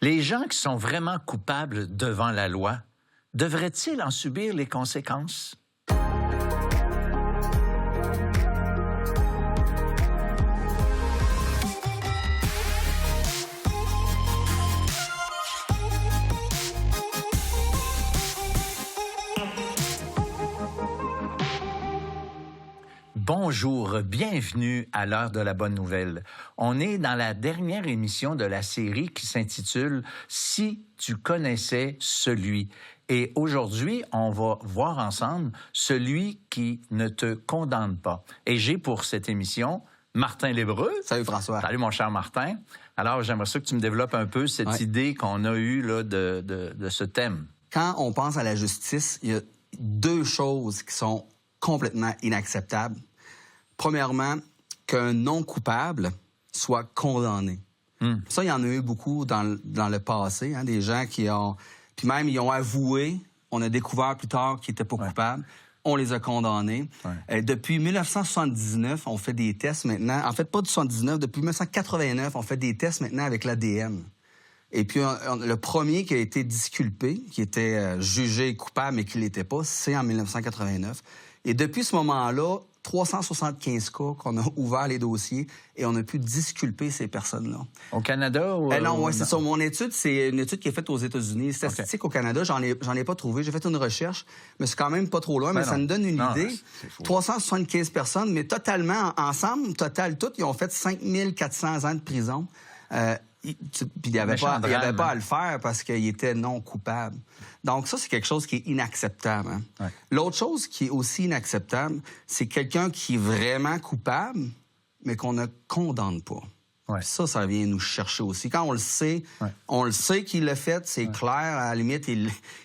Les gens qui sont vraiment coupables devant la loi, devraient-ils en subir les conséquences? Bonjour, bienvenue à l'heure de la bonne nouvelle. On est dans la dernière émission de la série qui s'intitule « Si tu connaissais celui ». Et aujourd'hui, on va voir ensemble celui qui ne te condamne pas. Et j'ai pour cette émission Martin Lébreux. Salut François. Salut mon cher Martin. Alors, j'aimerais ça que tu me développes un peu cette idée qu'on a eue là, de ce thème. Quand on pense à la justice, il y a deux choses qui sont complètement inacceptables. Premièrement, qu'un non-coupable soit condamné. Ça, il y en a eu beaucoup dans le passé, hein, des gens qui ont... Puis même, ils ont avoué, on a découvert plus tard qu'ils n'étaient pas coupables, on les a condamnés. Depuis 1979, on fait des tests maintenant. En fait, pas de 79, depuis 1989, on fait des tests maintenant avec l'ADN. Et puis, le premier qui a été disculpé, qui était jugé coupable, mais qui ne l'était pas, c'est en 1989. Et depuis ce moment-là, 375 cas qu'on a ouvert les dossiers et on a pu disculper ces personnes-là. Au Canada? Ou... non, ouais, c'est ça. Mon étude, c'est une étude qui est faite aux États-Unis. Statistique au Canada, j'en ai pas trouvé. J'ai fait une recherche, mais c'est quand même pas trop loin, mais ça nous donne une idée. 375 personnes, mais totalement, ensemble, total, tout, ils ont fait 5400 ans de prison. Puis il n'y avait pas à le faire parce qu'il était non coupable. Donc ça, c'est quelque chose qui est inacceptable. Hein? Ouais. L'autre chose qui est aussi inacceptable, c'est quelqu'un qui est vraiment coupable, mais qu'on ne condamne pas. Ouais. Ça vient nous chercher aussi. Quand on le sait, on le sait qu'il l'a fait, c'est clair, à la limite,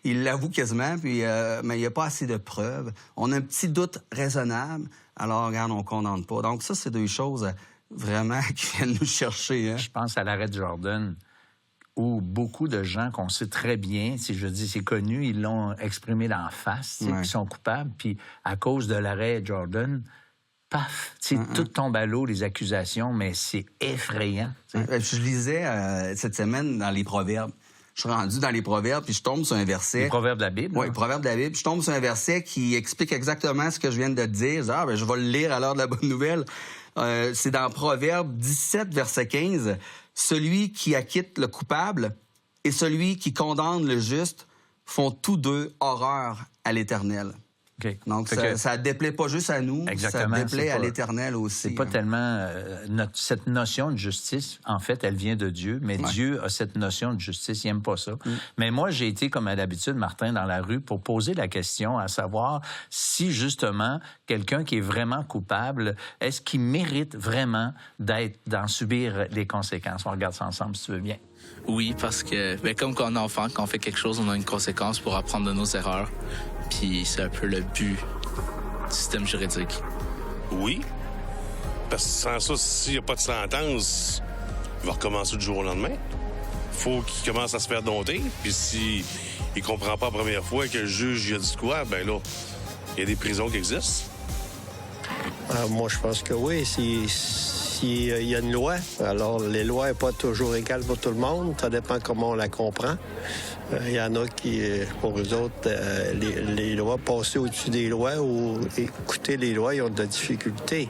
il l'avoue quasiment, puis, mais il n'y a pas assez de preuves. On a un petit doute raisonnable, alors regarde, on ne condamne pas. Donc ça, c'est deux choses... vraiment, qui viennent nous chercher. Hein? Je pense à l'arrêt de Jordan, où beaucoup de gens qu'on sait très bien, si je dis c'est connu, ils l'ont exprimé d'en face, ils sont coupables, puis à cause de l'arrêt de Jordan, paf, tout tombe à l'eau, les accusations, mais c'est effrayant. Je lisais cette semaine dans les Proverbes. Je suis rendu dans les Proverbes, puis je tombe sur un verset... Les Proverbes de la Bible? Oui, les Proverbes de la Bible. Puis je tombe sur un verset qui explique exactement ce que je viens de te dire. Je vais le lire à l'heure de la bonne nouvelle. C'est dans Proverbes 17, verset 15. « Celui qui acquitte le coupable et celui qui condamne le juste font tous deux horreur à l'Éternel. » Okay. Donc, ça déplaît pas juste à nous, exactement, ça déplaît à l'Éternel aussi. C'est pas tellement... cette notion de justice, en fait, elle vient de Dieu, mais Dieu a cette notion de justice, il n'aime pas ça. Mais moi, j'ai été, comme à l'habitude, Martin, dans la rue pour poser la question, à savoir si, justement, quelqu'un qui est vraiment coupable, est-ce qu'il mérite vraiment d'en subir les conséquences? On regarde ça ensemble, si tu veux bien. Oui, parce que, comme quand on est enfant, quand on fait quelque chose, on a une conséquence pour apprendre de nos erreurs. Puis c'est un peu le but du système juridique. Oui, parce que sans ça, s'il n'y a pas de sentence, il va recommencer du jour au lendemain. Faut qu'il commence à se faire dompter. Puis s'il ne comprend pas la première fois que le juge il a dit quoi, ben là, il y a des prisons qui existent. Moi, je pense que oui. S'il y a une loi, alors les lois ne sont pas toujours égales pour tout le monde. Ça dépend comment on la comprend. Il y en a qui, pour eux autres, les lois, passer au-dessus des lois ou écouter les lois, ils ont de la difficulté.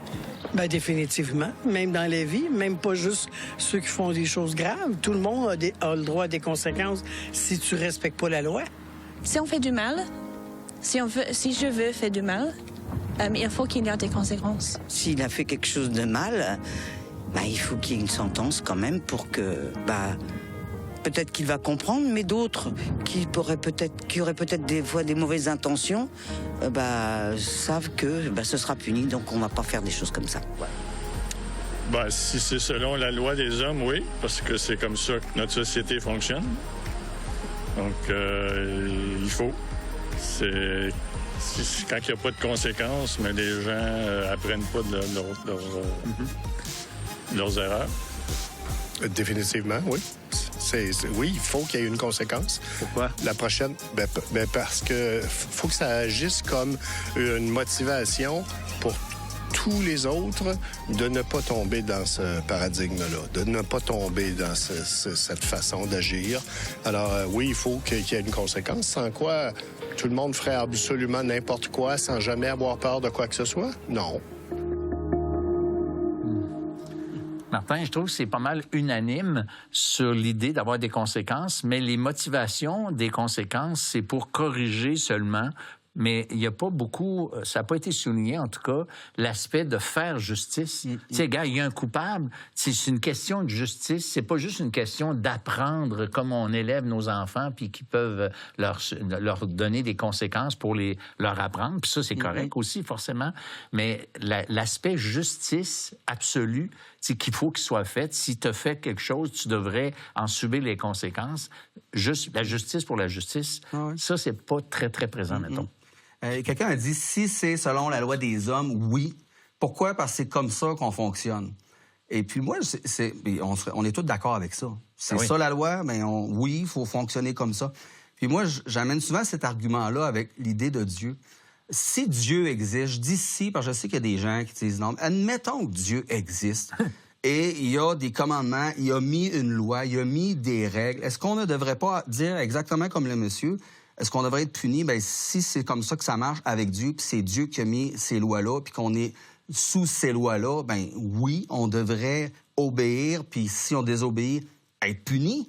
Bien, définitivement. Même dans la vie, même pas juste ceux qui font des choses graves. Tout le monde a le droit à des conséquences si tu respectes pas la loi. Si on fait du mal, si je veux faire du mal, il faut qu'il y ait des conséquences. S'il a fait quelque chose de mal, il faut qu'il y ait une sentence quand même pour que... peut-être qu'il va comprendre, mais d'autres qui auraient peut-être des fois des mauvaises intentions, savent que ce sera puni, donc on va pas faire des choses comme ça. Si c'est selon la loi des hommes, oui, parce que c'est comme ça que notre société fonctionne. Donc, il faut. Quand il n'y a pas de conséquences, mais les gens apprennent pas de leurs erreurs. Définitivement, oui. Oui, il faut qu'il y ait une conséquence. Pourquoi? La prochaine, parce que faut que ça agisse comme une motivation pour tous les autres de ne pas tomber dans ce paradigme-là, de ne pas tomber dans cette façon d'agir. Alors, oui, il faut qu'il y ait une conséquence, sans quoi tout le monde ferait absolument n'importe quoi sans jamais avoir peur de quoi que ce soit? Non. Martin, je trouve que c'est pas mal unanime sur l'idée d'avoir des conséquences, mais les motivations des conséquences, c'est pour corriger seulement. Mais il n'y a pas beaucoup, ça n'a pas été souligné en tout cas, l'aspect de faire justice. Tu sais, gars, il y a un coupable, c'est une question de justice, c'est pas juste une question d'apprendre comme on élève nos enfants puis qui peuvent leur donner des conséquences pour leur apprendre, puis ça, c'est correct aussi, forcément. Mais l'aspect justice absolue, c'est qu'il faut qu'il soit fait. Si tu as fait quelque chose, tu devrais en subir les conséquences. Juste la justice pour la justice, ça, c'est pas très, très présent, mettons. Quelqu'un a dit, si c'est selon la loi des hommes, oui. Pourquoi? Parce que c'est comme ça qu'on fonctionne. Et puis moi, on est tous d'accord avec ça. C'est ça la loi, mais oui, il faut fonctionner comme ça. Puis moi, j'amène souvent cet argument-là avec l'idée de Dieu. Si Dieu existe, je dis si, parce que je sais qu'il y a des gens qui disent non, admettons que Dieu existe. Et il y a des commandements, il a mis une loi, il a mis des règles. Est-ce qu'on ne devrait pas dire exactement comme le monsieur? Est-ce qu'on devrait être puni? Bien, si c'est comme ça que ça marche avec Dieu, puis c'est Dieu qui a mis ces lois-là, puis qu'on est sous ces lois-là, bien oui, on devrait obéir, puis si on désobéit, être puni.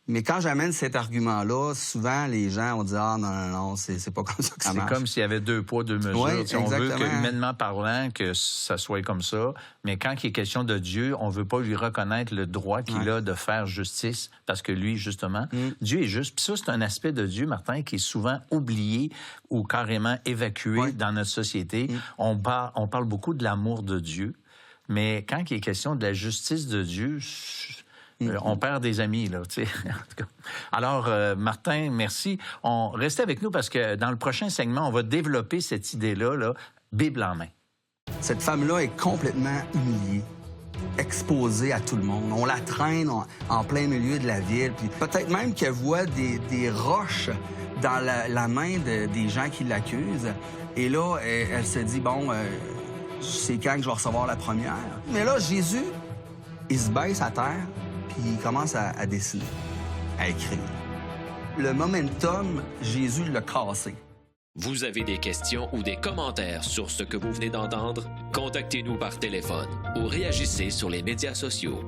Mais quand j'amène cet argument-là, souvent, les gens ont dit « Ah, non, c'est pas comme ça que ça marche. » C'est comme s'il y avait 2 poids, 2 mesures. Oui, on veut que, humainement parlant, que ça soit comme ça. Mais quand il est question de Dieu, on veut pas lui reconnaître le droit qu'il a de faire justice, parce que lui, justement, Dieu est juste. Puis ça, c'est un aspect de Dieu, Martin, qui est souvent oublié ou carrément évacué dans notre société. On parle beaucoup de l'amour de Dieu, mais quand il est question de la justice de Dieu... On perd des amis, là, tu sais. Alors, Martin, merci. Restez avec nous parce que dans le prochain segment, on va développer cette idée-là, là, Bible en main. Cette femme-là est complètement humiliée, exposée à tout le monde. On la traîne en plein milieu de la ville. Puis peut-être même qu'elle voit des roches dans la main des gens qui l'accusent. Et là, elle se dit, bon, c'est quand que je vais recevoir la première? Mais là, Jésus, il se baisse à terre. Puis il commence à dessiner, à écrire. Le momentum, Jésus l'a cassé. Vous avez des questions ou des commentaires sur ce que vous venez d'entendre? Contactez-nous par téléphone ou réagissez sur les médias sociaux.